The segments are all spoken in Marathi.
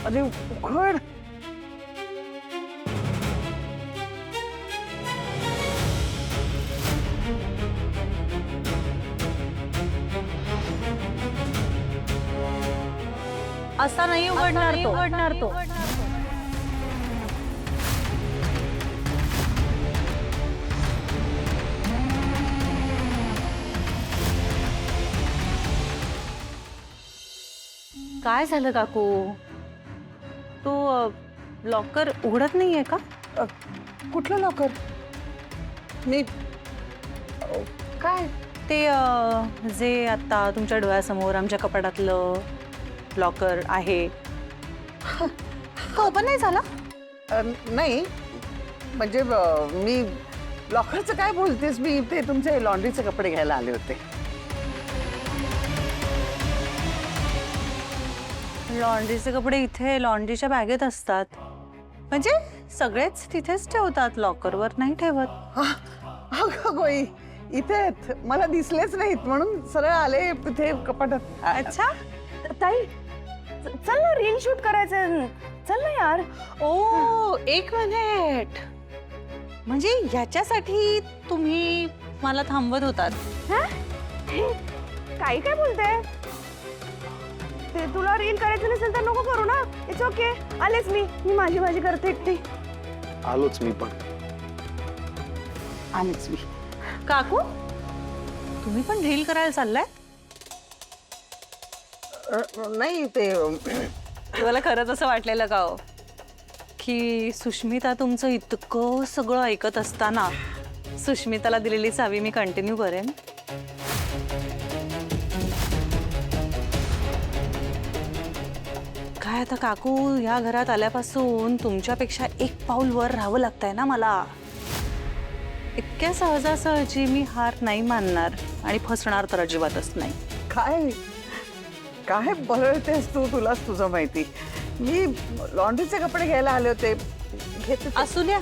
अरे उघड. असा नाही उघडणार तो. काय झालं काकू? तो लॉकर उघडत नाहीये का? कुठलं लॉकर? मी काय ते जे आता तुमच्या डोळ्यासमोर आमच्या कपाटातलं लॉकर आहे तो ओपन नाही झाला? नाही म्हणजे मी लॉकरचं काय बोलतेस? मी ते तुमचे लॉन्ड्रीचे कपडे घ्यायला आले होते. लॉन्ड्रीचे कपडे इथे लॉन्ड्रीच्या बॅगेत असतात. म्हणजे सगळेच तिथेच ठेवतात, लॉकरवर नाही ठेवत. अगं गोई, इथे आहेत. मला दिसलेच नाहीत म्हणून सरळ आले तिथे कपाटात. अच्छा ताई चल ना, रील शूट करायचं. चल ना यार. ओ एक मिनिट, म्हणजे ह्याच्यासाठी तुम्ही मला थांबवत होतात? काही काय बोलते? ते तुला रील करायचं नसेल तर नको करू ना. It's okay. आलेच मी माझी करते एकटी. आलोच मी पण. आलेच मी. काकू तुम्ही पण रील करायला चाललाय? नाही ते तुम्हाला खरंच असं वाटलेलं का हो की सुष्मिता तुमचं इतकं सगळं ऐकत असताना सुष्मिताला दिलेली चावी मी कंटिन्यू करेन? काय आता काकू, या घरात आल्यापासून तुमच्यापेक्षा एक पाऊल वर राहावं लागतंय ना मला. इतक्या सहजासहजी मी हार नाही मानणार आणि फसणार तर अजिबातच नाही. काय काय बरळतेस तू? तुलाच तुझं माहिती. मी लॉन्ड्रीचे कपडे घ्यायला आले होते. घेते ते. असू द्या,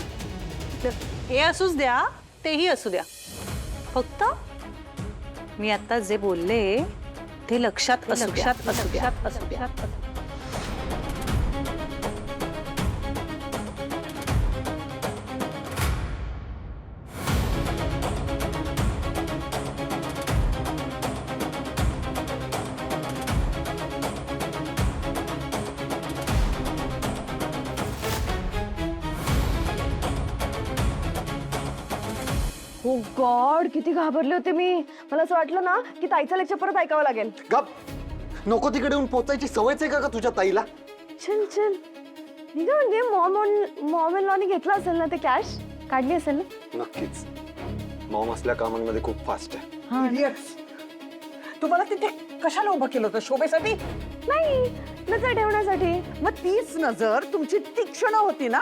हे असूच द्या, तेही असू द्या. फक्त मी आता जे बोलले ते लक्षात असू द्या. ओ गॉड, किती घाबरले होते मी. मला असं वाटलं ना की ताईचा लेक्चर परत ऐकावं लागेल. गप. नको तिकडे येऊन पोचायची सवयच आहे का तुझ्या ताईला? चल मी काय म्हणते, मॉम इन लॉनी घेतला असेल ना ते कॅश? काढली असेल ना? नक्कीच. मॉम असल्या कामांमध्ये खूप फास्ट आहे. Idiots. तुम्हाला तिथे कशाला उभं केलं होतं? शोभेसाठी? नाही, नजर ठेवण्यासाठी. मग तीच नजर तुमची तीक्ष्ण होती ना.